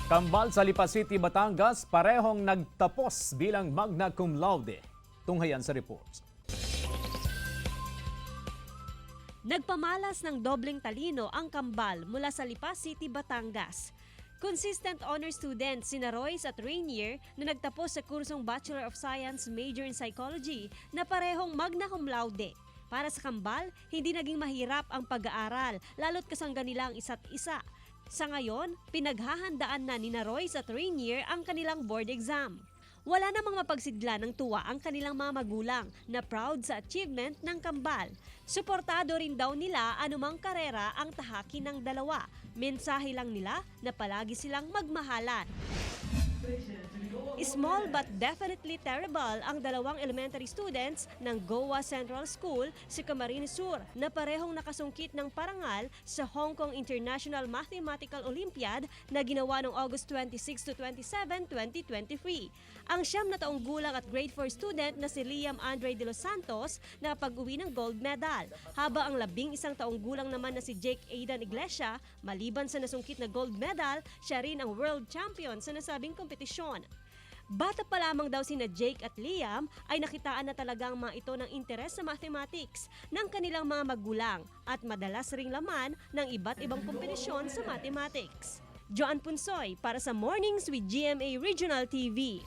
Kambal sa Lipa City, Batangas, parehong nagtapos bilang magna cum laude. Tunghayan sa report. Nagpamalas ng dobleng talino ang kambal mula sa Lipa City, Batangas. Consistent honor students sina Royce at Rainier na nagtapos sa kursong Bachelor of Science major in Psychology na parehong magna cum laude. Para sa kambal, hindi naging mahirap ang pag-aaral, lalo't kasangga nila ang isa't isa. Sa ngayon, pinaghahandaan na ni Royce at Rainier ang kanilang board exam. Wala namang mapagsidla ng tuwa ang kanilang mga magulang na proud sa achievement ng kambal. Suportado rin daw nila anumang karera ang tahaki ng dalawa. Mensahe lang nila na palagi silang magmahalan. Small but definitely terrible ang dalawang elementary students ng Goa Central School, si Camarines Sur, na parehong nakasungkit ng parangal sa Hong Kong International Mathematical Olympiad na ginawa noong August 26 to 27, 2023. Ang 9 na taong gulang at grade 4 student na si Liam Andre de los Santos na pag-uwi ng gold medal, habang ang 11 taong gulang naman na si Jake Aidan Iglesia, maliban sa nasungkit na gold medal, siya rin ang world champion sa nasabing kompetisyon. Bata pa lamang daw sina Jake at Liam ay nakitaan na talaga ang mga ito ng interes sa mathematics ng kanilang mga magulang at madalas ring laman ng iba't ibang kompetisyon sa mathematics. Joan Punsoy para sa Mornings with GMA Regional TV.